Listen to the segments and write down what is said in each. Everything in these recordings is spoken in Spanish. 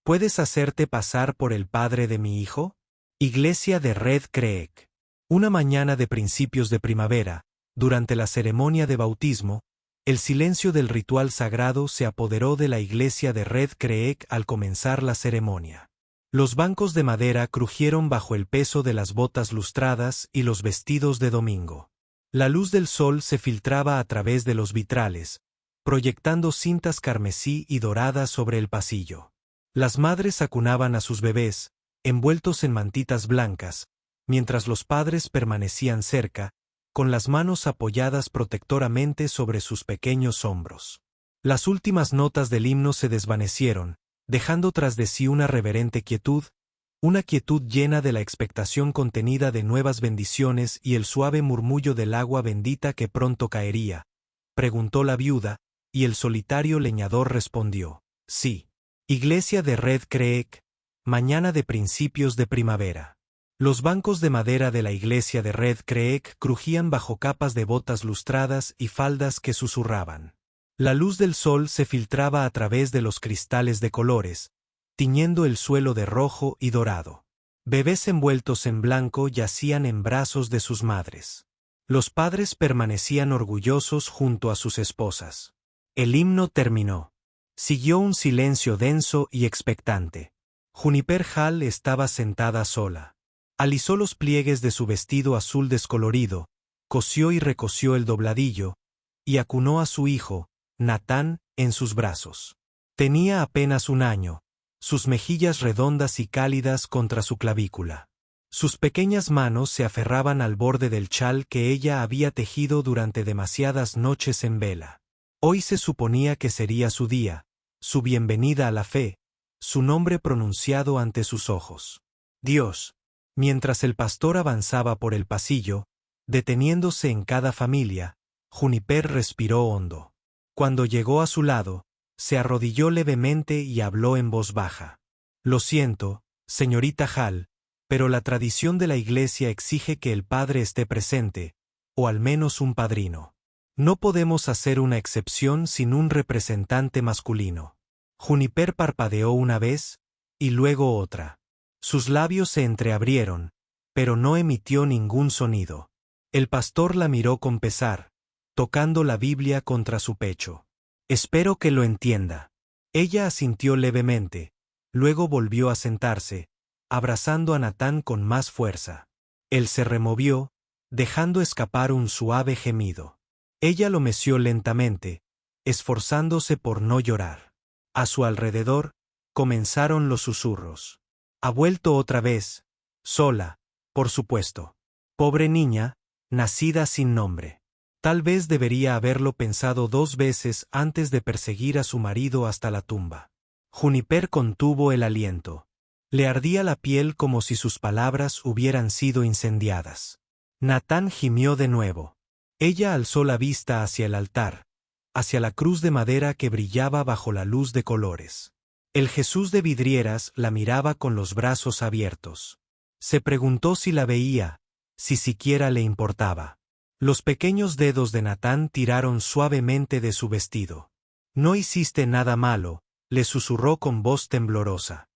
¿Puedes hacerte pasar por el padre de mi hijo? Iglesia de Red Creek. Una mañana de principios de primavera, durante la ceremonia de bautismo, el silencio del ritual sagrado se apoderó de la iglesia de Red Creek al comenzar la ceremonia. Los bancos de madera crujieron bajo el peso de las botas lustradas y los vestidos de domingo. La luz del sol se filtraba a través de los vitrales, proyectando cintas carmesí y doradas sobre el pasillo. Las madres acunaban a sus bebés, envueltos en mantitas blancas, mientras los padres permanecían cerca, con las manos apoyadas protectoramente sobre sus pequeños hombros. Las últimas notas del himno se desvanecieron, dejando tras de sí una reverente quietud, una quietud llena de la expectación contenida de nuevas bendiciones y el suave murmullo del agua bendita que pronto caería. Preguntó la viuda, y el solitario leñador respondió, sí. Iglesia de Red Creek, mañana de principios de primavera. Los bancos de madera de la iglesia de Red Creek crujían bajo capas de botas lustradas y faldas que susurraban. La luz del sol se filtraba a través de los cristales de colores, tiñendo el suelo de rojo y dorado. Bebés envueltos en blanco yacían en brazos de sus madres. Los padres permanecían orgullosos junto a sus esposas. El himno terminó. Siguió un silencio denso y expectante. Juniper Hall estaba sentada sola. Alisó los pliegues de su vestido azul descolorido, cosió y recosió el dobladillo, y acunó a su hijo, Natán, en sus brazos. Tenía apenas 1 año, sus mejillas redondas y cálidas contra su clavícula. Sus pequeñas manos se aferraban al borde del chal que ella había tejido durante demasiadas noches en vela. Hoy se suponía que sería su día, su bienvenida a la fe, su nombre pronunciado ante sus ojos. Dios. Mientras el pastor avanzaba por el pasillo, deteniéndose en cada familia, Juniper respiró hondo. Cuando llegó a su lado, se arrodilló levemente y habló en voz baja. Lo siento, señorita Hall, pero la tradición de la iglesia exige que el padre esté presente, o al menos un padrino. No podemos hacer una excepción sin un representante masculino. Juniper parpadeó una vez, y luego otra. Sus labios se entreabrieron, pero no emitió ningún sonido. El pastor la miró con pesar, tocando la Biblia contra su pecho. Espero que lo entienda. Ella asintió levemente, luego volvió a sentarse, abrazando a Natán con más fuerza. Él se removió, dejando escapar un suave gemido. Ella lo meció lentamente, esforzándose por no llorar. A su alrededor, comenzaron los susurros. Ha vuelto otra vez, sola, por supuesto. Pobre niña, nacida sin nombre. Tal vez debería haberlo pensado 2 veces antes de perseguir a su marido hasta la tumba. Juniper contuvo el aliento. Le ardía la piel como si sus palabras hubieran sido incendiadas. Natán gimió de nuevo. Ella alzó la vista hacia el altar, hacia la cruz de madera que brillaba bajo la luz de colores. El Jesús de vidrieras la miraba con los brazos abiertos. Se preguntó si la veía, si siquiera le importaba. Los pequeños dedos de Natán tiraron suavemente de su vestido. No hiciste nada malo, le susurró con voz temblorosa.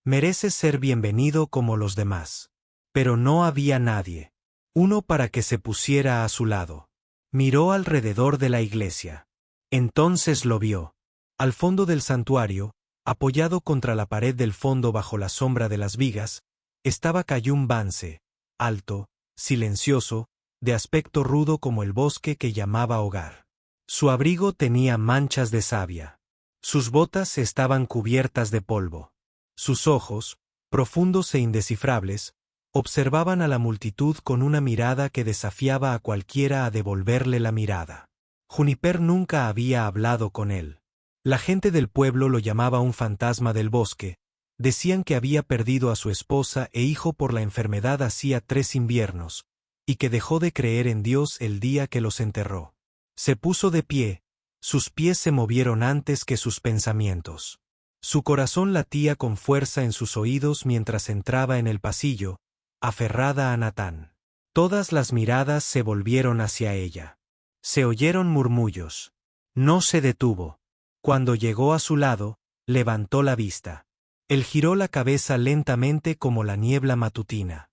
Mereces ser bienvenido como los demás. Pero no había nadie. Uno para que se pusiera a su lado. Miró alrededor de la iglesia. Entonces lo vio. Al fondo del santuario, apoyado contra la pared del fondo bajo la sombra de las vigas, estaba Cayum Vance, alto, silencioso, de aspecto rudo como el bosque que llamaba hogar. Su abrigo tenía manchas de savia. Sus botas estaban cubiertas de polvo. Sus ojos, profundos e indescifrables, observaban a la multitud con una mirada que desafiaba a cualquiera a devolverle la mirada. Juniper nunca había hablado con él. La gente del pueblo lo llamaba un fantasma del bosque. Decían que había perdido a su esposa e hijo por la enfermedad hacía 3 inviernos, y que dejó de creer en Dios el día que los enterró. Se puso de pie, sus pies se movieron antes que sus pensamientos. Su corazón latía con fuerza en sus oídos mientras entraba en el pasillo, aferrada a Natán. Todas las miradas se volvieron hacia ella. Se oyeron murmullos. No se detuvo. Cuando llegó a su lado, levantó la vista. Él giró la cabeza lentamente como la niebla matutina.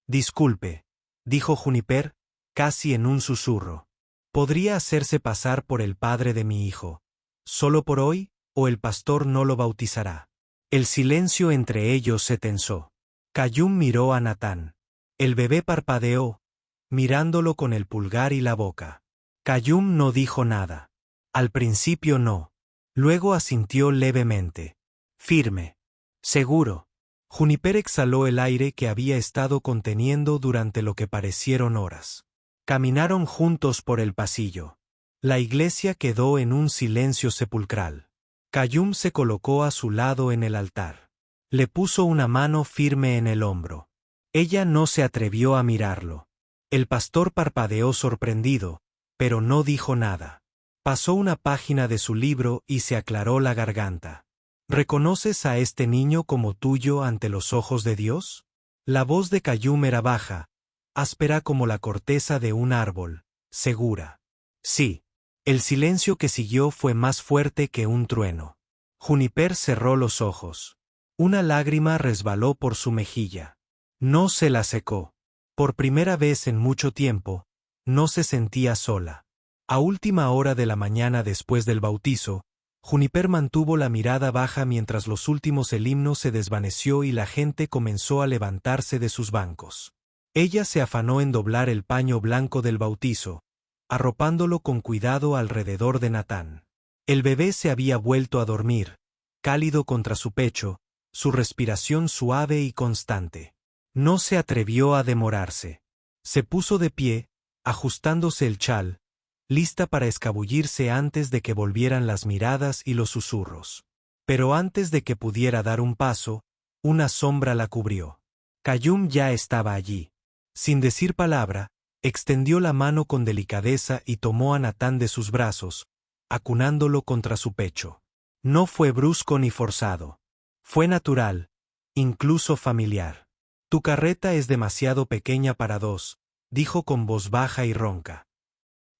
Disculpe, dijo Juniper, casi en un susurro. ¿Podría hacerse pasar por el padre de mi hijo, solo por hoy, o el pastor no lo bautizará? El silencio entre ellos se tensó. Qayyum miró a Natán. El bebé parpadeó, mirándolo con el pulgar y la boca. Qayyum no dijo nada. Al principio no. Luego asintió levemente. Firme. Seguro. Juniper exhaló el aire que había estado conteniendo durante lo que parecieron horas. Caminaron juntos por el pasillo. La iglesia quedó en un silencio sepulcral. Qayyum se colocó a su lado en el altar. Le puso una mano firme en el hombro. Ella no se atrevió a mirarlo. El pastor parpadeó sorprendido, pero no dijo nada. Pasó una página de su libro y se aclaró la garganta. ¿Reconoces a este niño como tuyo ante los ojos de Dios? La voz de Qayyum era baja, áspera como la corteza de un árbol, segura. Sí. El silencio que siguió fue más fuerte que un trueno. Juniper cerró los ojos. Una lágrima resbaló por su mejilla. No se la secó. Por primera vez en mucho tiempo, no se sentía sola. A última hora de la mañana después del bautizo, Juniper mantuvo la mirada baja mientras los últimos el himno se desvaneció y la gente comenzó a levantarse de sus bancos. Ella se afanó en doblar el paño blanco del bautizo, arropándolo con cuidado alrededor de Natán. El bebé se había vuelto a dormir, cálido contra su pecho, su respiración suave y constante. No se atrevió a demorarse. Se puso de pie, ajustándose el chal, lista para escabullirse antes de que volvieran las miradas y los susurros. Pero antes de que pudiera dar un paso, una sombra la cubrió. Qayyum ya estaba allí. Sin decir palabra, extendió la mano con delicadeza y tomó a Natán de sus brazos, acunándolo contra su pecho. No fue brusco ni forzado. Fue natural, incluso familiar. Tu carreta es demasiado pequeña para dos, dijo con voz baja y ronca.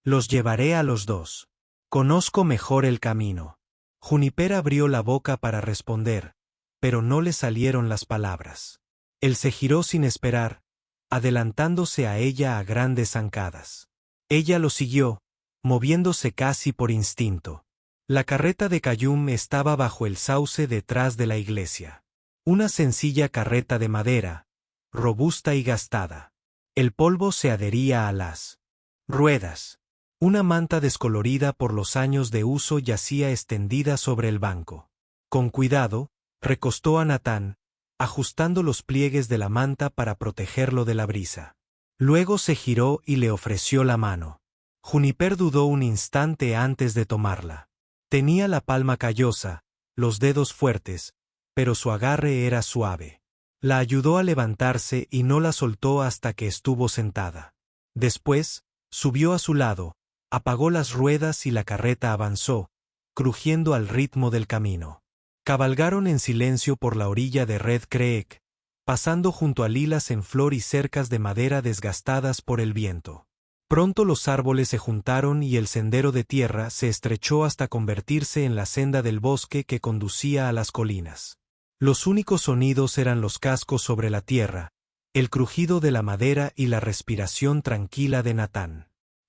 Los llevaré a los dos. Conozco mejor el camino. Juniper abrió la boca para responder, pero no le salieron las palabras. Él se giró sin esperar, adelantándose a ella a grandes zancadas. Ella lo siguió, moviéndose casi por instinto. La carreta de Qayyum estaba bajo el sauce detrás de la iglesia. Una sencilla carreta de madera, robusta y gastada. El polvo se adhería a las ruedas. Una manta descolorida por los años de uso yacía extendida sobre el banco. Con cuidado, recostó a Natán, ajustando los pliegues de la manta para protegerlo de la brisa. Luego se giró y le ofreció la mano. Juniper dudó un instante antes de tomarla. Tenía la palma callosa, los dedos fuertes, pero su agarre era suave. La ayudó a levantarse y no la soltó hasta que estuvo sentada. Después, subió a su lado, apagó las ruedas y la carreta avanzó, crujiendo al ritmo del camino. Cabalgaron en silencio por la orilla de Red Creek, pasando junto a lilas en flor y cercas de madera desgastadas por el viento. Pronto los árboles se juntaron y el sendero de tierra se estrechó hasta convertirse en la senda del bosque que conducía a las colinas. Los únicos sonidos eran los cascos sobre la tierra, el crujido de la madera y la respiración tranquila de Natán.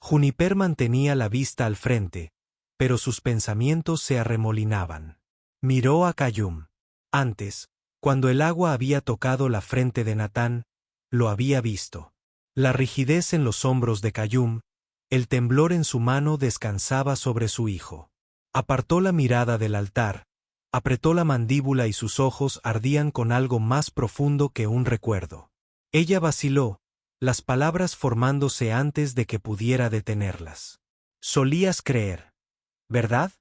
Juniper mantenía la vista al frente, pero sus pensamientos se arremolinaban. Miró a Qayyum. Antes, cuando el agua había tocado la frente de Natán, lo había visto. La rigidez en los hombros de Qayyum, el temblor en su mano descansaba sobre su hijo. Apartó la mirada del altar, apretó la mandíbula y sus ojos ardían con algo más profundo que un recuerdo. Ella vaciló, las palabras formándose antes de que pudiera detenerlas. Solías creer, ¿verdad?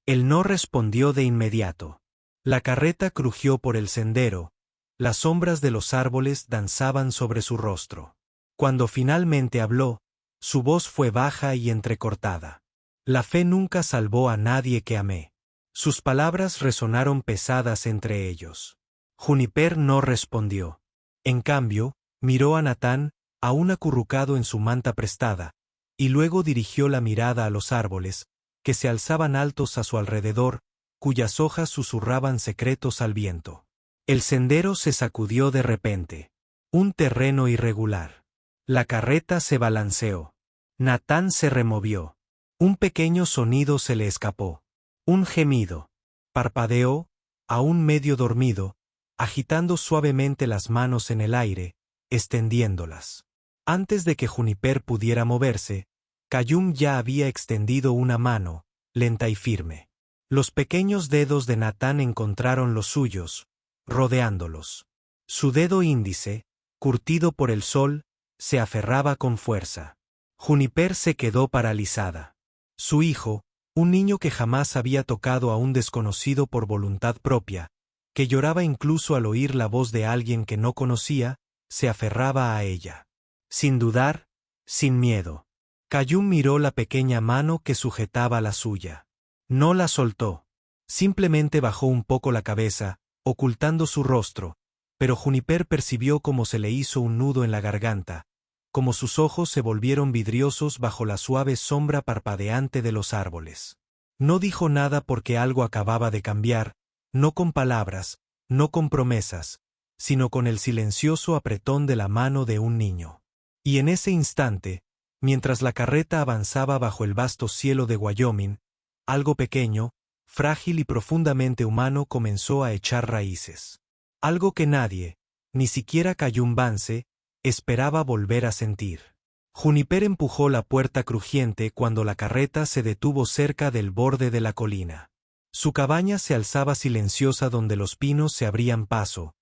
Él no respondió de inmediato. La carreta crujió por el sendero, las sombras de los árboles danzaban sobre su rostro. Cuando finalmente habló, su voz fue baja y entrecortada. La fe nunca salvó a nadie que amé. Sus palabras resonaron pesadas entre ellos. Juniper no respondió. En cambio, miró a Natán, aún acurrucado en su manta prestada, y luego dirigió la mirada a los árboles, que se alzaban altos a su alrededor, cuyas hojas susurraban secretos al viento. El sendero se sacudió de repente. Un terreno irregular. La carreta se balanceó. Natán se removió. Un pequeño sonido se le escapó. Un gemido. Parpadeó, aún medio dormido, agitando suavemente las manos en el aire, extendiéndolas. Antes de que Juniper pudiera moverse, Qayyum ya había extendido una mano, lenta y firme. Los pequeños dedos de Natán encontraron los suyos, rodeándolos. Su dedo índice, curtido por el sol, se aferraba con fuerza. Juniper se quedó paralizada. Su hijo, un niño que jamás había tocado a un desconocido por voluntad propia, que lloraba incluso al oír la voz de alguien que no conocía, se aferraba a ella. Sin dudar, sin miedo. Qayyum miró la pequeña mano que sujetaba la suya. No la soltó. Simplemente bajó un poco la cabeza, ocultando su rostro, pero Juniper percibió cómo se le hizo un nudo en la garganta, como sus ojos se volvieron vidriosos bajo la suave sombra parpadeante de los árboles. No dijo nada porque algo acababa de cambiar, no con palabras, no con promesas, sino con el silencioso apretón de la mano de un niño. Y en ese instante, mientras la carreta avanzaba bajo el vasto cielo de Wyoming, algo pequeño, frágil y profundamente humano comenzó a echar raíces. Algo que nadie, ni siquiera Qayyum Vance, esperaba volver a sentir. Juniper empujó la puerta crujiente cuando la carreta se detuvo cerca del borde de la colina. Su cabaña se alzaba silenciosa donde los pinos se abrían paso,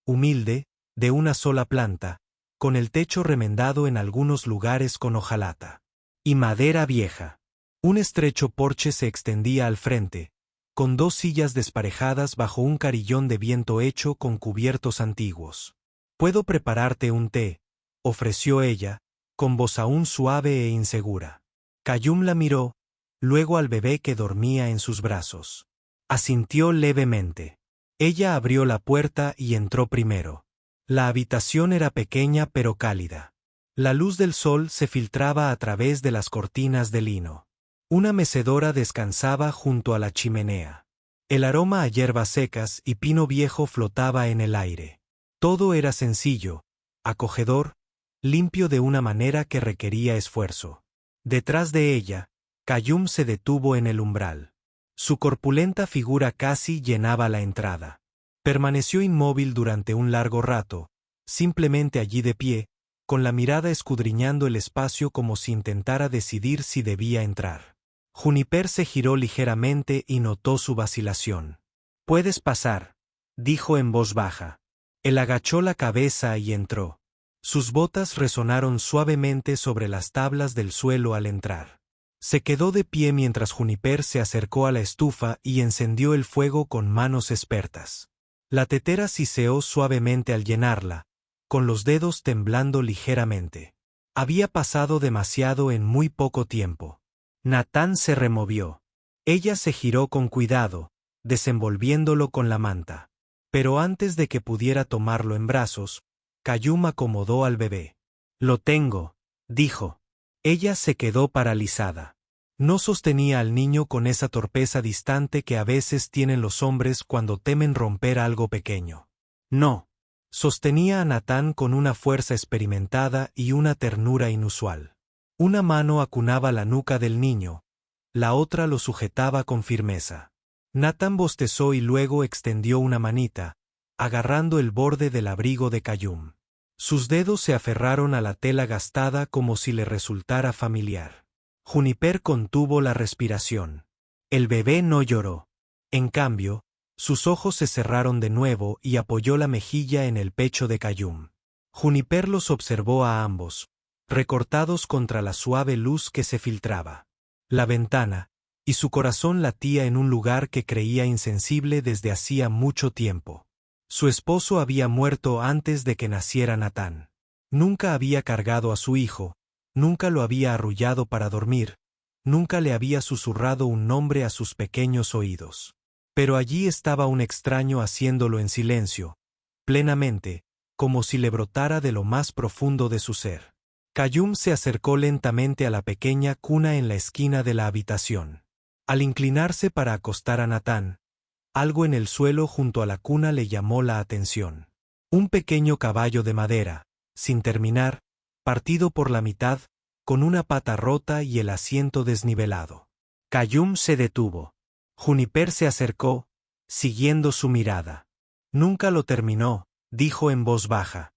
humilde, de una sola planta, con el techo remendado en algunos lugares con hojalata y madera vieja. Un estrecho porche se extendía al frente, con dos sillas desparejadas bajo un carillón de viento hecho con cubiertos antiguos. «¿Puedo prepararte un té?», ofreció ella, con voz aún suave e insegura. Qayyum la miró, luego al bebé que dormía en sus brazos. Asintió levemente. Ella abrió la puerta y entró primero. La habitación era pequeña pero cálida. La luz del sol se filtraba a través de las cortinas de lino. Una mecedora descansaba junto a la chimenea. El aroma a hierbas secas y pino viejo flotaba en el aire. Todo era sencillo, acogedor, limpio de una manera que requería esfuerzo. Detrás de ella, Qayyum se detuvo en el umbral. Su corpulenta figura casi llenaba la entrada. Permaneció inmóvil durante un largo rato, simplemente allí de pie, con la mirada escudriñando el espacio como si intentara decidir si debía entrar. Juniper se giró ligeramente y notó su vacilación. «Puedes pasar», dijo en voz baja. Él agachó la cabeza y entró. Sus botas resonaron suavemente sobre las tablas del suelo al entrar. Se quedó de pie mientras Juniper se acercó a la estufa y encendió el fuego con manos expertas. La tetera siseó suavemente al llenarla, con los dedos temblando ligeramente. Había pasado demasiado en muy poco tiempo. Natán se removió. Ella se giró con cuidado, desenvolviéndolo con la manta. Pero antes de que pudiera tomarlo en brazos, Qayyum acomodó al bebé. «Lo tengo», dijo. Ella se quedó paralizada. No sostenía al niño con esa torpeza distante que a veces tienen los hombres cuando temen romper algo pequeño. No. Sostenía a Natán con una fuerza experimentada y una ternura inusual. Una mano acunaba la nuca del niño, la otra lo sujetaba con firmeza. Natán bostezó y luego extendió una manita, agarrando el borde del abrigo de Qayyum. Sus dedos se aferraron a la tela gastada como si le resultara familiar. Juniper contuvo la respiración. El bebé no lloró. En cambio, sus ojos se cerraron de nuevo y apoyó la mejilla en el pecho de Qayyum. Juniper los observó a ambos, recortados contra la suave luz que se filtraba. La ventana, y su corazón latía en un lugar que creía insensible desde hacía mucho tiempo. Su esposo había muerto antes de que naciera Natán. Nunca había cargado a su hijo, nunca lo había arrullado para dormir, nunca le había susurrado un nombre a sus pequeños oídos. Pero allí estaba un extraño haciéndolo en silencio, plenamente, como si le brotara de lo más profundo de su ser. Qayyum se acercó lentamente a la pequeña cuna en la esquina de la habitación. Al inclinarse para acostar a Natán, algo en el suelo junto a la cuna le llamó la atención. Un pequeño caballo de madera, sin terminar, partido por la mitad, con una pata rota y el asiento desnivelado. Qayyum se detuvo. Juniper se acercó, siguiendo su mirada. Nunca lo terminó, dijo en voz baja.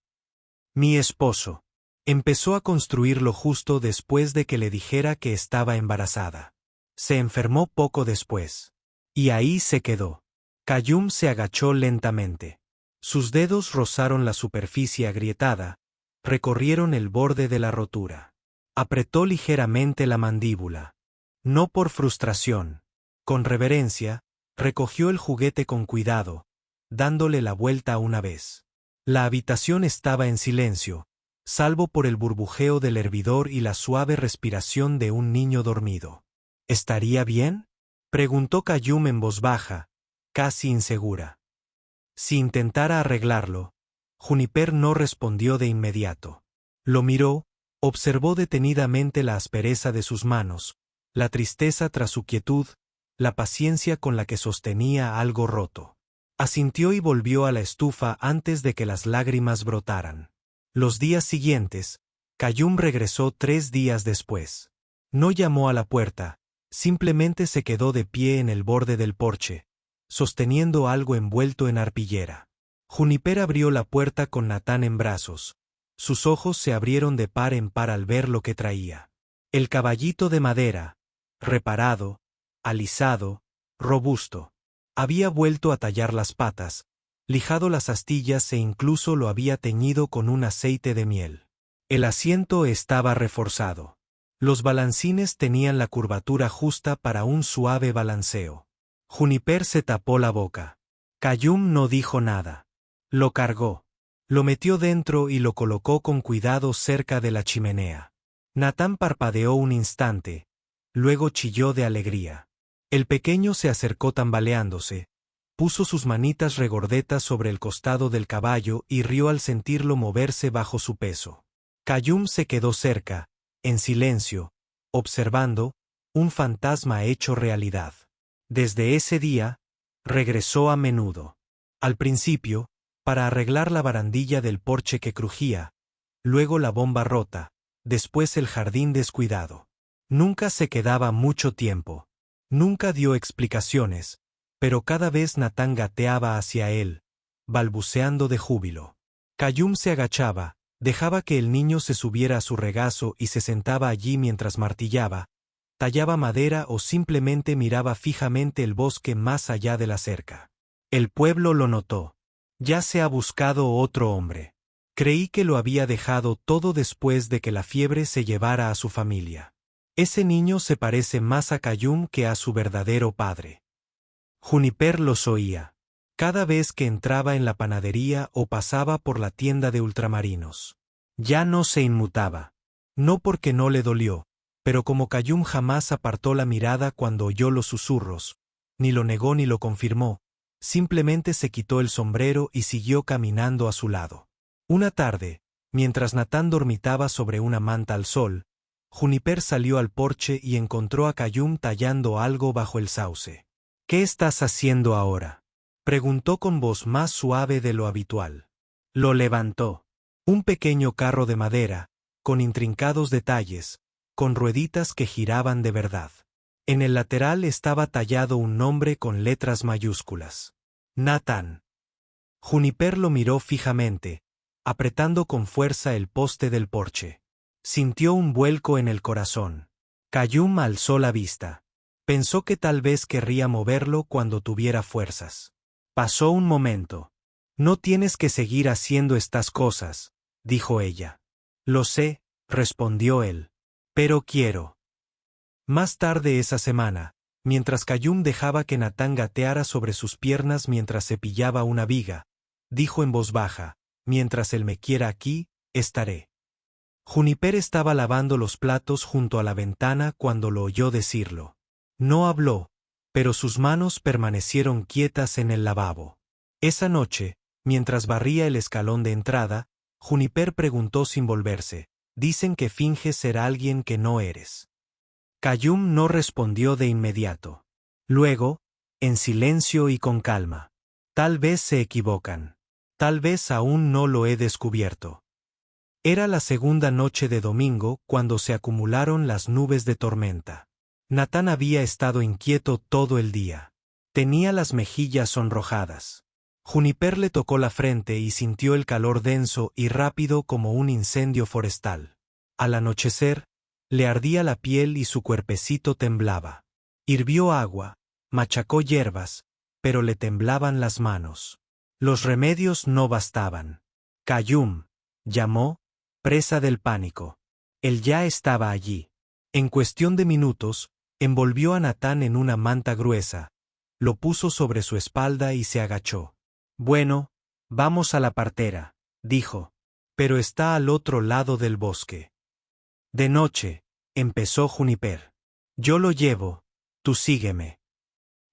Mi esposo. Empezó a construirlo justo después de que le dijera que estaba embarazada. Se enfermó poco después. Y ahí se quedó. Qayyum se agachó lentamente. Sus dedos rozaron la superficie agrietada, recorrieron el borde de la rotura. Apretó ligeramente la mandíbula. No por frustración. Con reverencia, recogió el juguete con cuidado, dándole la vuelta una vez. La habitación estaba en silencio, salvo por el burbujeo del hervidor y la suave respiración de un niño dormido. ¿Estaría bien?, preguntó Qayyum en voz baja, casi insegura. Si intentara arreglarlo, Juniper no respondió de inmediato. Lo miró, observó detenidamente la aspereza de sus manos, la tristeza tras su quietud, la paciencia con la que sostenía algo roto. Asintió y volvió a la estufa antes de que las lágrimas brotaran. Los días siguientes, Qayyum regresó 3 días después. No llamó a la puerta, simplemente se quedó de pie en el borde del porche, sosteniendo algo envuelto en arpillera. Juniper abrió la puerta con Natán en brazos. Sus ojos se abrieron de par en par al ver lo que traía. El caballito de madera, reparado, alisado, robusto. Había vuelto a tallar las patas, lijado las astillas e incluso lo había teñido con un aceite de miel. El asiento estaba reforzado. Los balancines tenían la curvatura justa para un suave balanceo. Juniper se tapó la boca. Qayyum no dijo nada. Lo cargó. Lo metió dentro y lo colocó con cuidado cerca de la chimenea. Natán parpadeó un instante, luego chilló de alegría. El pequeño se acercó tambaleándose, puso sus manitas regordetas sobre el costado del caballo y rió al sentirlo moverse bajo su peso. Qayyum se quedó cerca, en silencio, observando, un fantasma hecho realidad. Desde ese día, regresó a menudo. Al principio, para arreglar la barandilla del porche que crujía, luego la bomba rota, después el jardín descuidado. Nunca se quedaba mucho tiempo. Nunca dio explicaciones, pero cada vez Natán gateaba hacia él, balbuceando de júbilo. Qayyum se agachaba, dejaba que el niño se subiera a su regazo y se sentaba allí mientras martillaba, tallaba madera o simplemente miraba fijamente el bosque más allá de la cerca. El pueblo lo notó. Ya se ha buscado otro hombre. Creí que lo había dejado todo después de que la fiebre se llevara a su familia. Ese niño se parece más a Qayyum que a su verdadero padre. Juniper los oía. Cada vez que entraba en la panadería o pasaba por la tienda de ultramarinos. Ya no se inmutaba. No porque no le dolió, pero como Qayyum jamás apartó la mirada cuando oyó los susurros, ni lo negó ni lo confirmó, simplemente se quitó el sombrero y siguió caminando a su lado. Una tarde, mientras Natán dormitaba sobre una manta al sol, Juniper salió al porche y encontró a Qayyum tallando algo bajo el sauce. ¿Qué estás haciendo ahora?, preguntó con voz más suave de lo habitual. Lo levantó. Un pequeño carro de madera, con intrincados detalles, con rueditas que giraban de verdad. En el lateral estaba tallado un nombre con letras mayúsculas. Natán. Juniper lo miró fijamente, apretando con fuerza el poste del porche. Sintió un vuelco en el corazón. Qayyum alzó la vista. Pensó que tal vez querría moverlo cuando tuviera fuerzas. Pasó un momento. No tienes que seguir haciendo estas cosas, dijo ella. Lo sé, respondió él. Pero quiero. Más tarde esa semana, mientras Qayyum dejaba que Natán gateara sobre sus piernas mientras cepillaba una viga, dijo en voz baja, mientras él me quiera aquí, estaré. Juniper estaba lavando los platos junto a la ventana cuando lo oyó decirlo. No habló, pero sus manos permanecieron quietas en el lavabo. Esa noche, mientras barría el escalón de entrada, Juniper preguntó sin volverse, «Dicen que finges ser alguien que no eres». Qayyum no respondió de inmediato. Luego, en silencio y con calma. Tal vez se equivocan. Tal vez aún no lo he descubierto. Era la segunda noche de domingo cuando se acumularon las nubes de tormenta. Natán había estado inquieto todo el día. Tenía las mejillas sonrojadas. Juniper le tocó la frente y sintió el calor denso y rápido como un incendio forestal. Al anochecer, le ardía la piel y su cuerpecito temblaba. Hirvió agua, machacó hierbas, pero le temblaban las manos. Los remedios no bastaban. Qayyum, llamó, presa del pánico. Él ya estaba allí. En cuestión de minutos, envolvió a Natán en una manta gruesa, lo puso sobre su espalda y se agachó. Bueno, vamos a la partera, dijo. Pero está al otro lado del bosque. De noche, empezó Juniper. Yo lo llevo, tú sígueme.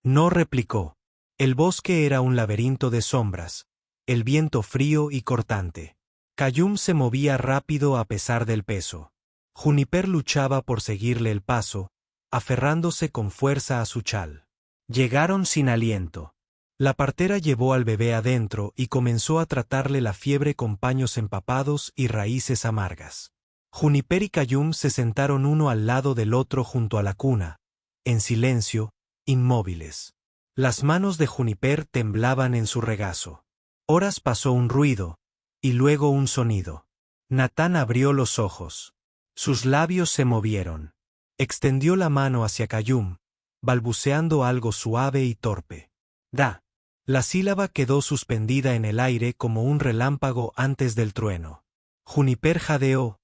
No replicó. El bosque era un laberinto de sombras, el viento frío y cortante. Qayyum se movía rápido a pesar del peso. Juniper luchaba por seguirle el paso, aferrándose con fuerza a su chal. Llegaron sin aliento. La partera llevó al bebé adentro y comenzó a tratarle la fiebre con paños empapados y raíces amargas. Juniper y Qayyum se sentaron uno al lado del otro junto a la cuna, en silencio, inmóviles. Las manos de Juniper temblaban en su regazo. Horas pasó un ruido, y luego un sonido. Natán abrió los ojos. Sus labios se movieron. Extendió la mano hacia Qayyum, balbuceando algo suave y torpe. Da. La sílaba quedó suspendida en el aire como un relámpago antes del trueno. Juniper jadeó,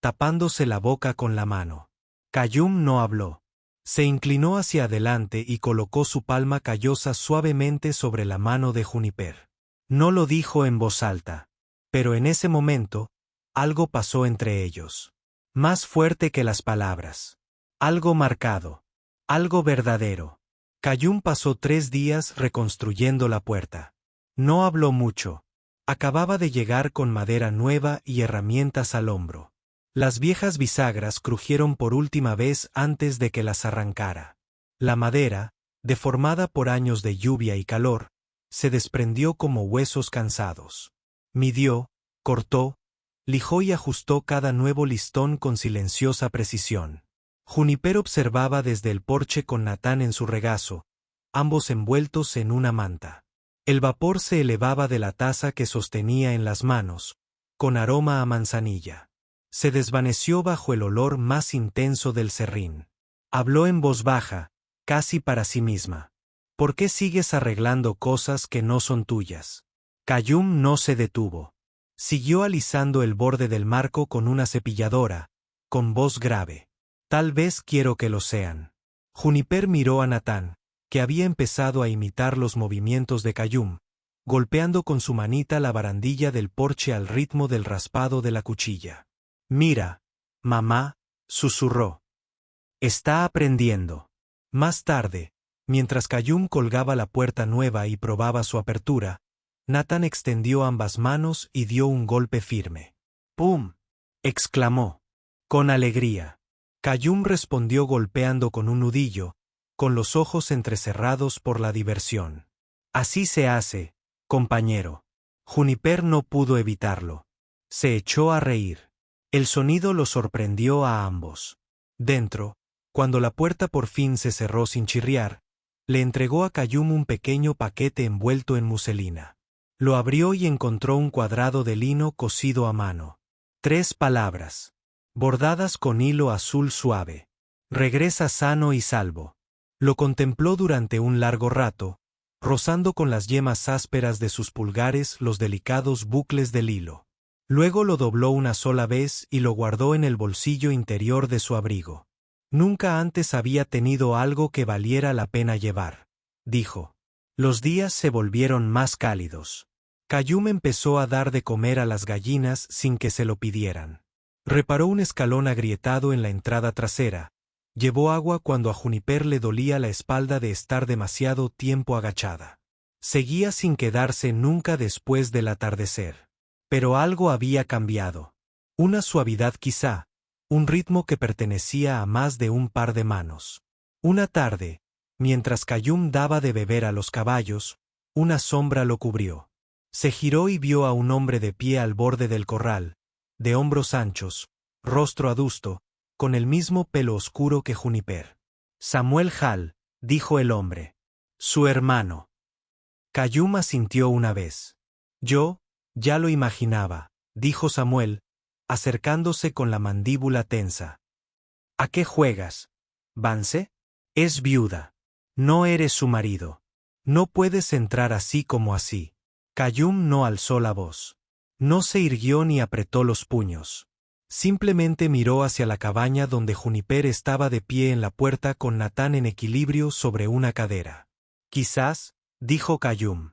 tapándose la boca con la mano. Qayyum no habló. Se inclinó hacia adelante y colocó su palma callosa suavemente sobre la mano de Juniper. No lo dijo en voz alta, pero en ese momento, algo pasó entre ellos. Más fuerte que las palabras. Algo marcado. Algo verdadero. Qayyum pasó 3 días reconstruyendo la puerta. No habló mucho. Acababa de llegar con madera nueva y herramientas al hombro. Las viejas bisagras crujieron por última vez antes de que las arrancara. La madera, deformada por años de lluvia y calor, se desprendió como huesos cansados. Midió, cortó, lijó y ajustó cada nuevo listón con silenciosa precisión. Juniper observaba desde el porche con Natán en su regazo, ambos envueltos en una manta. El vapor se elevaba de la taza que sostenía en las manos, con aroma a manzanilla. Se desvaneció bajo el olor más intenso del serrín. Habló en voz baja, casi para sí misma. ¿Por qué sigues arreglando cosas que no son tuyas? Qayyum no se detuvo. Siguió alisando el borde del marco con una cepilladora, con voz grave. Tal vez quiero que lo sean. Juniper miró a Natán, que había empezado a imitar los movimientos de Qayyum, golpeando con su manita la barandilla del porche al ritmo del raspado de la cuchilla. Mira, mamá, susurró. Está aprendiendo. Más tarde, mientras Qayyum colgaba la puerta nueva y probaba su apertura, Natán extendió ambas manos y dio un golpe firme. ¡Pum!, exclamó. Con alegría. Qayyum respondió golpeando con un nudillo, con los ojos entrecerrados por la diversión. Así se hace, compañero. Juniper no pudo evitarlo. Se echó a reír. El sonido lo sorprendió a ambos. Dentro, cuando la puerta por fin se cerró sin chirriar, le entregó a Qayyum un pequeño paquete envuelto en muselina. Lo abrió y encontró un cuadrado de lino cosido a mano. 3 palabras, bordadas con hilo azul suave. Regresa sano y salvo. Lo contempló durante un largo rato, rozando con las yemas ásperas de sus pulgares los delicados bucles del hilo. Luego lo dobló una sola vez y lo guardó en el bolsillo interior de su abrigo. Nunca antes había tenido algo que valiera la pena llevar, dijo. Los días se volvieron más cálidos. Qayyum empezó a dar de comer a las gallinas sin que se lo pidieran. Reparó un escalón agrietado en la entrada trasera. Llevó agua cuando a Juniper le dolía la espalda de estar demasiado tiempo agachada. Seguía sin quedarse nunca después del atardecer. Pero algo había cambiado. Una suavidad quizá, un ritmo que pertenecía a más de un par de manos. Una tarde, Mientras Qayyum daba de beber a los caballos, una sombra lo cubrió. Se giró y vio a un hombre de pie al borde del corral, de hombros anchos, rostro adusto, con el mismo pelo oscuro que Juniper. Samuel Hall, dijo el hombre. Su hermano. Qayyum asintió una vez. Yo, ya lo imaginaba, dijo Samuel, acercándose con la mandíbula tensa. ¿A qué juegas, Vance? Es viuda. No eres su marido. No puedes entrar así como así. Qayyum no alzó la voz. No se irguió ni apretó los puños. Simplemente miró hacia la cabaña donde Juniper estaba de pie en la puerta con Natán en equilibrio sobre una cadera. Quizás, dijo Qayyum.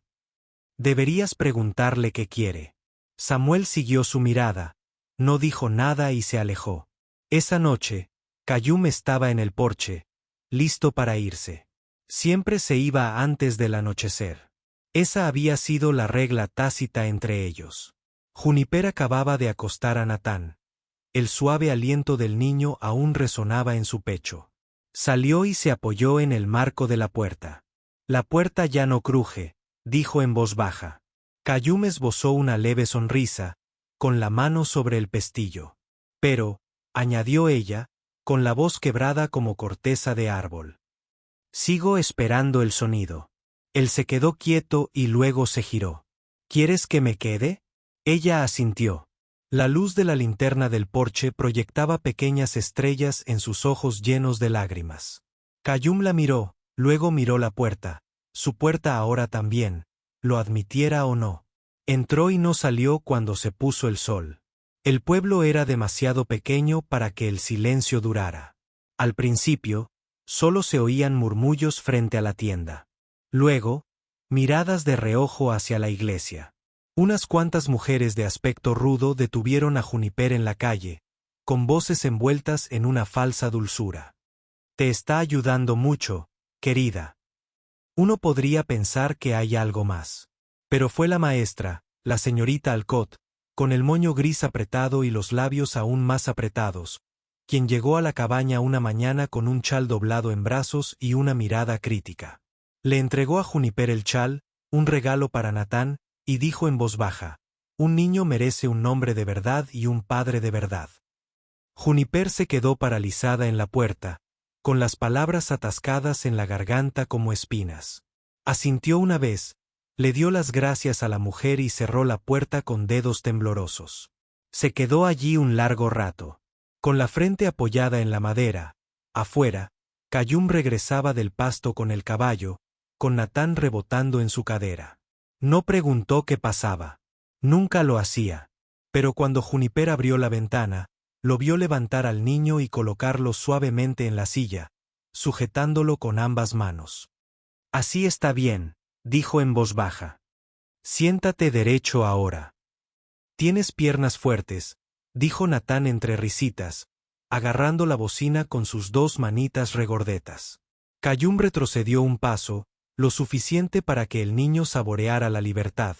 Deberías preguntarle qué quiere. Samuel siguió su mirada, no dijo nada y se alejó. Esa noche, Qayyum estaba en el porche, listo para irse. Siempre se iba antes del anochecer. Esa había sido la regla tácita entre ellos. Juniper acababa de acostar a Natán. El suave aliento del niño aún resonaba en su pecho. Salió y se apoyó en el marco de la puerta. La puerta ya no cruje, dijo en voz baja. Qayyum esbozó una leve sonrisa, con la mano sobre el pestillo. Pero, añadió ella, con la voz quebrada como corteza de árbol. Sigo esperando el sonido. Él se quedó quieto y luego se giró. ¿Quieres que me quede? Ella asintió. La luz de la linterna del porche proyectaba pequeñas estrellas en sus ojos llenos de lágrimas. Qayyum la miró, luego miró la puerta. Su puerta ahora también, lo admitiera o no. Entró y no salió cuando se puso el sol. El pueblo era demasiado pequeño para que el silencio durara. Al principio, solo se oían murmullos frente a la tienda. Luego, miradas de reojo hacia la iglesia. Unas cuantas mujeres de aspecto rudo detuvieron a Juniper en la calle, con voces envueltas en una falsa dulzura. Te está ayudando mucho, querida. Uno podría pensar que hay algo más. Pero fue la maestra, la señorita Alcott, con el moño gris apretado y los labios aún más apretados, quien llegó a la cabaña una mañana con un chal doblado en brazos y una mirada crítica. Le entregó a Juniper el chal, un regalo para Natán, y dijo en voz baja, un niño merece un nombre de verdad y un padre de verdad. Juniper se quedó paralizada en la puerta, con las palabras atascadas en la garganta como espinas. Asintió una vez, le dio las gracias a la mujer y cerró la puerta con dedos temblorosos. Se quedó allí un largo rato. Con la frente apoyada en la madera, afuera, Qayyum regresaba del pasto con el caballo, con Natán rebotando en su cadera. No preguntó qué pasaba. Nunca lo hacía. Pero cuando Juniper abrió la ventana, lo vio levantar al niño y colocarlo suavemente en la silla, sujetándolo con ambas manos. Así está bien, dijo en voz baja. Siéntate derecho ahora. Tienes piernas fuertes, dijo Natán entre risitas, agarrando la bocina con sus dos manitas regordetas. Qayyum retrocedió un paso, lo suficiente para que el niño saboreara la libertad,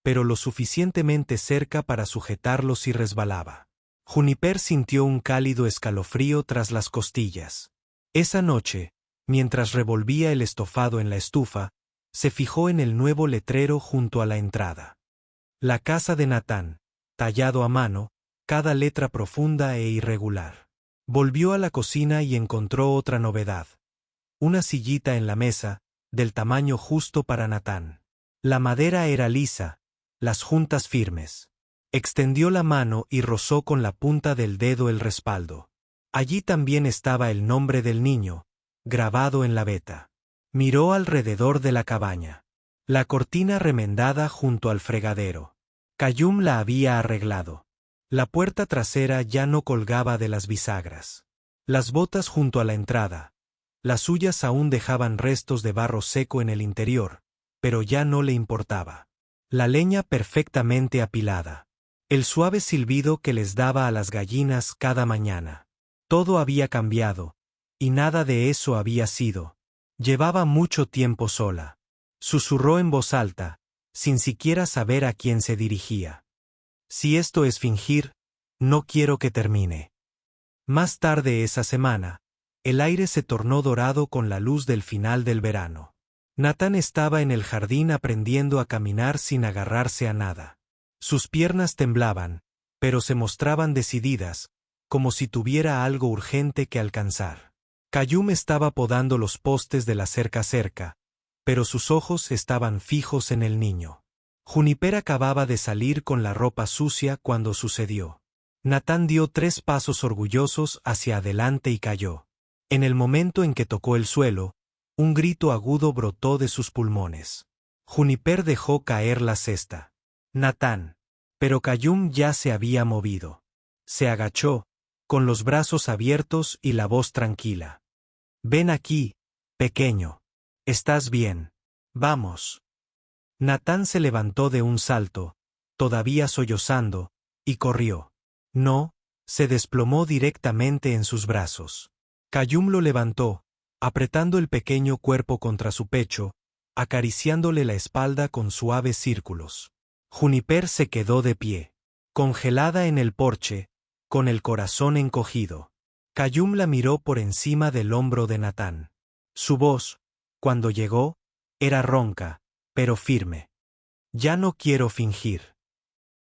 pero lo suficientemente cerca para sujetarlo si resbalaba. Juniper sintió un cálido escalofrío tras las costillas. Esa noche, mientras revolvía el estofado en la estufa, se fijó en el nuevo letrero junto a la entrada. La casa de Natán, tallado a mano, cada letra profunda e irregular. Volvió a la cocina y encontró otra novedad. Una sillita en la mesa, del tamaño justo para Natán. La madera era lisa, las juntas firmes. Extendió la mano y rozó con la punta del dedo el respaldo. Allí también estaba el nombre del niño, grabado en la veta. Miró alrededor de la cabaña. La cortina remendada junto al fregadero. Qayyum la había arreglado. La puerta trasera ya no colgaba de las bisagras. Las botas junto a la entrada. Las suyas aún dejaban restos de barro seco en el interior, pero ya no le importaba. La leña perfectamente apilada. El suave silbido que les daba a las gallinas cada mañana. Todo había cambiado, y nada de eso había sido. Llevaba mucho tiempo sola. Susurró en voz alta, sin siquiera saber a quién se dirigía. Si esto es fingir, no quiero que termine. Más tarde esa semana, El aire se tornó dorado con la luz del final del verano. Natán estaba en el jardín aprendiendo a caminar sin agarrarse a nada. Sus piernas temblaban, pero se mostraban decididas, como si tuviera algo urgente que alcanzar. Qayyum estaba podando los postes de la cerca, pero sus ojos estaban fijos en el niño. Juniper acababa de salir con la ropa sucia cuando sucedió. Natán dio 3 pasos orgullosos hacia adelante y cayó. En el momento en que tocó el suelo, un grito agudo brotó de sus pulmones. Juniper dejó caer la cesta. Natán. Pero Qayyum ya se había movido. Se agachó, con los brazos abiertos y la voz tranquila. Ven aquí, pequeño. ¿Estás bien? Vamos. Natán se levantó de un salto, todavía sollozando, y corrió. No, se desplomó directamente en sus brazos. Qayyum lo levantó, apretando el pequeño cuerpo contra su pecho, acariciándole la espalda con suaves círculos. Juniper se quedó de pie, congelada en el porche, con el corazón encogido. Qayyum la miró por encima del hombro de Natán. Su voz, cuando llegó, era ronca, pero firme. Ya no quiero fingir.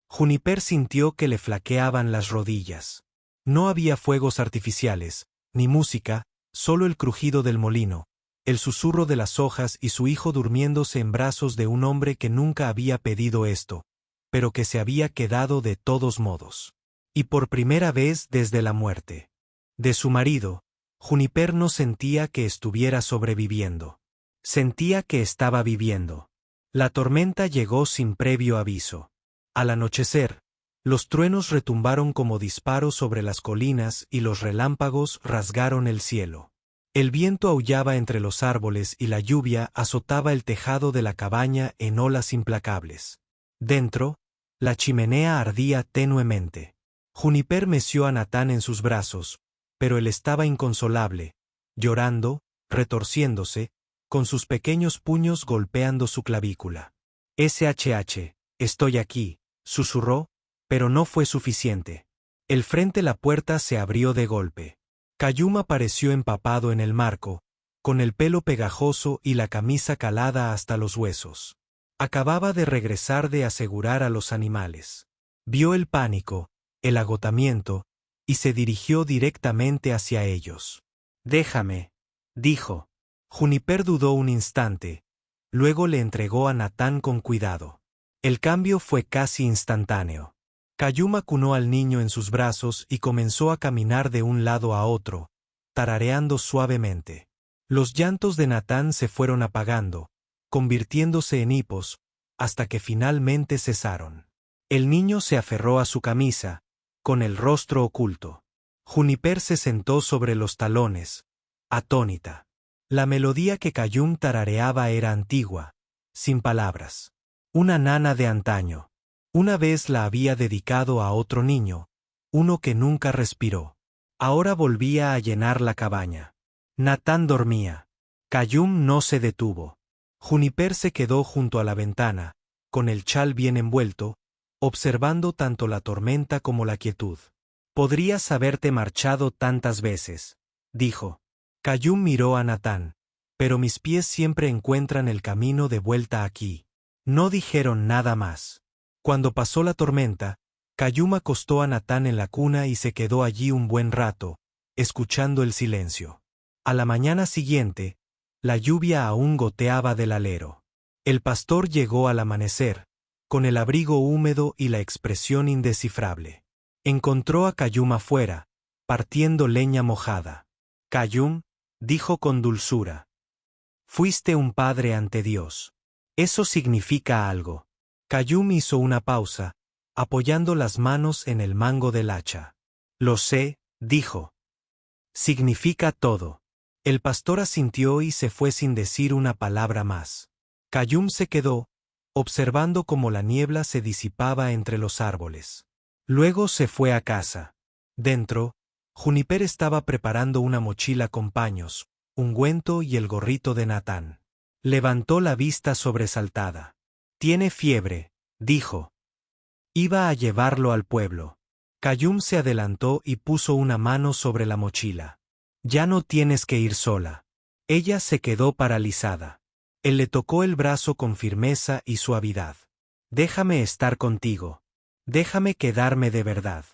Juniper sintió que le flaqueaban las rodillas. No había fuegos artificiales, ni música, solo el crujido del molino, el susurro de las hojas y su hijo durmiéndose en brazos de un hombre que nunca había pedido esto, pero que se había quedado de todos modos. Y por primera vez desde la muerte de su marido, Juniper no sentía que estuviera sobreviviendo. Sentía que estaba viviendo. La tormenta llegó sin previo aviso. Al anochecer, los truenos retumbaron como disparos sobre las colinas y los relámpagos rasgaron el cielo. El viento aullaba entre los árboles y la lluvia azotaba el tejado de la cabaña en olas implacables. Dentro, la chimenea ardía tenuemente. Juniper meció a Natán en sus brazos, pero él estaba inconsolable, llorando, retorciéndose, con sus pequeños puños golpeando su clavícula. SHH, estoy aquí, susurró, pero no fue suficiente. El frente la puerta se abrió de golpe. Qayyum apareció empapado en el marco, con el pelo pegajoso y la camisa calada hasta los huesos. Acababa de regresar de asegurar a los animales. Vio el pánico, el agotamiento, y se dirigió directamente hacia ellos. Déjame, dijo. Juniper dudó un instante, luego le entregó a Natán con cuidado. El cambio fue casi instantáneo. Qayyum acunó al niño en sus brazos y comenzó a caminar de un lado a otro, tarareando suavemente. Los llantos de Natán se fueron apagando, convirtiéndose en hipos, hasta que finalmente cesaron. El niño se aferró a su camisa, con el rostro oculto. Juniper se sentó sobre los talones, atónita. La melodía que Qayyum tarareaba era antigua, sin palabras. Una nana de antaño. Una vez la había dedicado a otro niño, uno que nunca respiró. Ahora volvía a llenar la cabaña. Natán dormía. Qayyum no se detuvo. Juniper se quedó junto a la ventana, con el chal bien envuelto, observando tanto la tormenta como la quietud. Podrías haberte marchado tantas veces, dijo. Qayyum miró a Natán. Pero mis pies siempre encuentran el camino de vuelta aquí. No dijeron nada más. Cuando pasó la tormenta, Qayyum acostó a Natán en la cuna y se quedó allí un buen rato, escuchando el silencio. A la mañana siguiente, la lluvia aún goteaba del alero. El pastor llegó al amanecer, con el abrigo húmedo y la expresión indescifrable. Encontró a Qayyum afuera, partiendo leña mojada. Qayyum, dijo con dulzura. Fuiste un padre ante Dios. Eso significa algo. Qayyum hizo una pausa, apoyando las manos en el mango del hacha. Lo sé, dijo. Significa todo. El pastor asintió y se fue sin decir una palabra más. Qayyum se quedó, observando cómo la niebla se disipaba entre los árboles. Luego se fue a casa. Dentro, Juniper estaba preparando una mochila con paños, ungüento y el gorrito de Natán. Levantó la vista sobresaltada. Tiene fiebre, dijo. Iba a llevarlo al pueblo. Qayyum se adelantó y puso una mano sobre la mochila. Ya no tienes que ir sola. Ella se quedó paralizada. Él le tocó el brazo con firmeza y suavidad. Déjame estar contigo. Déjame quedarme de verdad.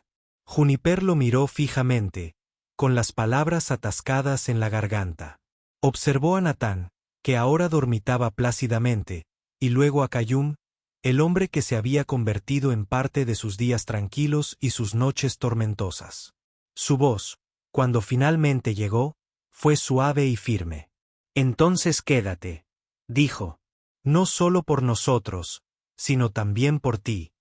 Juniper lo miró fijamente, con las palabras atascadas en la garganta. Observó a Natán, que ahora dormitaba plácidamente, y luego a Kayum, el hombre que se había convertido en parte de sus días tranquilos y sus noches tormentosas. Su voz, cuando finalmente llegó, fue suave y firme. Entonces quédate, dijo. No solo por nosotros, sino también por ti.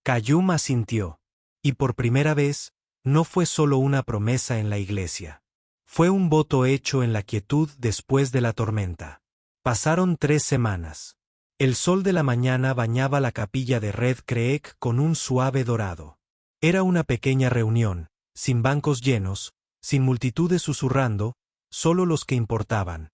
Kayum asintió. Y por primera vez, no fue solo una promesa en la iglesia. Fue un voto hecho en la quietud después de la tormenta. Pasaron 3 semanas. El sol de la mañana bañaba la capilla de Red Creek con un suave dorado. Era una pequeña reunión, sin bancos llenos, sin multitudes susurrando, solo los que importaban.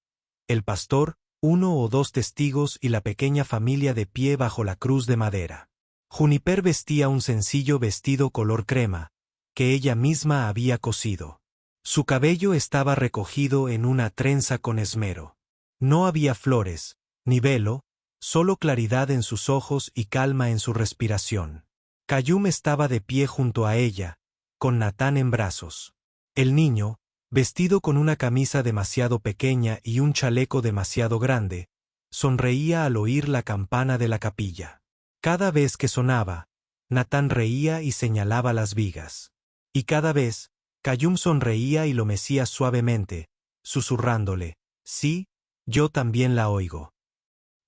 El pastor, 1 o 2 testigos y la pequeña familia de pie bajo la cruz de madera. Juniper vestía un sencillo vestido color crema, que ella misma había cosido. Su cabello estaba recogido en una trenza con esmero. No había flores, ni velo, solo claridad en sus ojos y calma en su respiración. Kayum estaba de pie junto a ella, con Natán en brazos. El niño, vestido con una camisa demasiado pequeña y un chaleco demasiado grande, sonreía al oír la campana de la capilla. Cada vez que sonaba, Natán reía y señalaba las vigas. Y cada vez, Kayum sonreía y lo mecía suavemente, susurrándole, «Sí, yo también la oigo».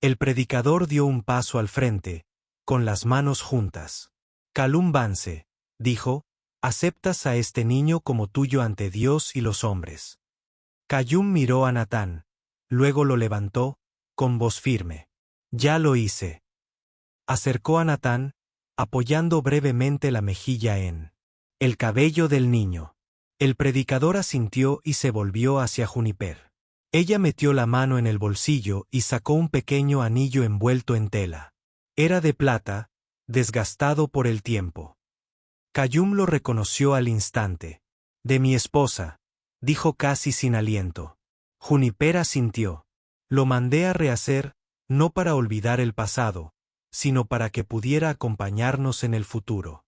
El predicador dio un paso al frente, con las manos juntas. «Kalum Vance», dijo, «aceptas a este niño como tuyo ante Dios y los hombres». Kayum miró a Natán, luego lo levantó, con voz firme. «Ya lo hice». Acercó a Natán, apoyando brevemente la mejilla en el cabello del niño. El predicador asintió y se volvió hacia Juniper. Ella metió la mano en el bolsillo y sacó un pequeño anillo envuelto en tela. Era de plata, desgastado por el tiempo. Kayum lo reconoció al instante. «De mi esposa», dijo casi sin aliento. Juniper asintió. «Lo mandé a rehacer, no para olvidar el pasado, sino para que pudiera acompañarnos en el futuro».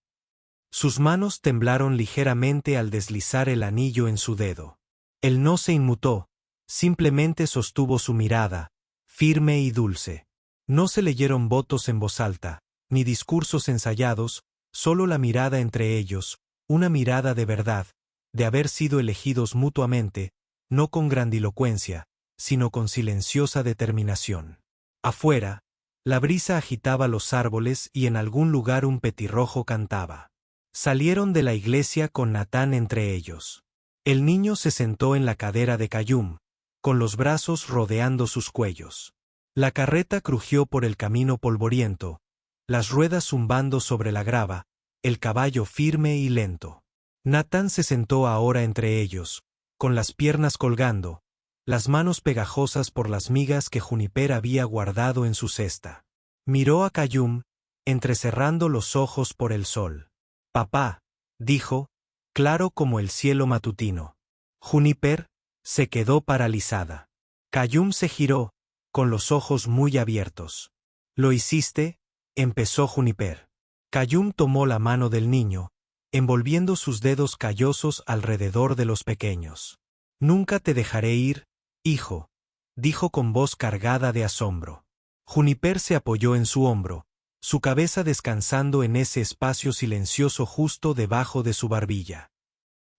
Sus manos temblaron ligeramente al deslizar el anillo en su dedo. Él no se inmutó, simplemente sostuvo su mirada, firme y dulce. No se leyeron votos en voz alta, ni discursos ensayados, solo la mirada entre ellos, una mirada de verdad, de haber sido elegidos mutuamente, no con grandilocuencia, sino con silenciosa determinación. Afuera, la brisa agitaba los árboles y en algún lugar un petirrojo cantaba. Salieron de la iglesia con Natán entre ellos. El niño se sentó en la cadera de Kayum, con los brazos rodeando sus cuellos. La carreta crujió por el camino polvoriento, las ruedas zumbando sobre la grava, el caballo firme y lento. Natán se sentó ahora entre ellos, con las piernas colgando, las manos pegajosas por las migas que Juniper había guardado en su cesta. Miró a Kayum, entrecerrando los ojos por el sol. «Papá», dijo, claro como el cielo matutino. Juniper se quedó paralizada. Kayum se giró, con los ojos muy abiertos. «¿Lo hiciste?», empezó Juniper. Kayum tomó la mano del niño, envolviendo sus dedos callosos alrededor de los pequeños. «Nunca te dejaré ir, hijo», dijo con voz cargada de asombro. Juniper se apoyó en su hombro, su cabeza descansando en ese espacio silencioso justo debajo de su barbilla.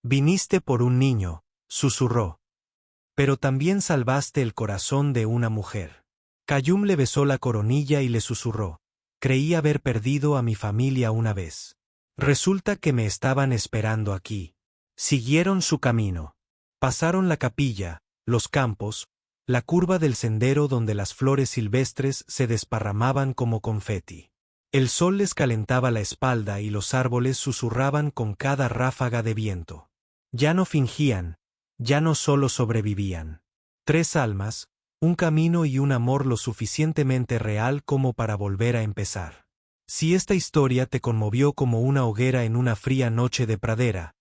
«Viniste por un niño», susurró. «Pero también salvaste el corazón de una mujer». Kayum le besó la coronilla y le susurró. «Creí haber perdido a mi familia una vez. Resulta que me estaban esperando aquí». Siguieron su camino. Pasaron la capilla, los campos, la curva del sendero donde las flores silvestres se desparramaban como confeti. El sol les calentaba la espalda y los árboles susurraban con cada ráfaga de viento. Ya no fingían, ya no solo sobrevivían. 3 almas, un camino y un amor lo suficientemente real como para volver a empezar. Si esta historia te conmovió como una hoguera en una fría noche de pradera,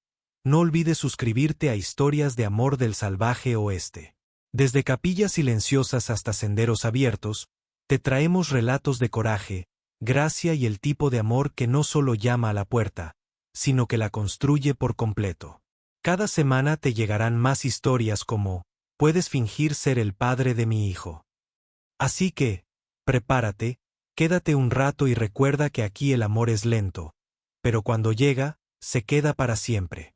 no olvides suscribirte a Historias de Amor del Salvaje Oeste. Desde capillas silenciosas hasta senderos abiertos, te traemos relatos de coraje, gracia y el tipo de amor que no solo llama a la puerta, sino que la construye por completo. Cada semana te llegarán más historias como, puedes fingir ser el padre de mi hijo. Así que, prepárate, quédate un rato y recuerda que aquí el amor es lento, pero cuando llega, se queda para siempre.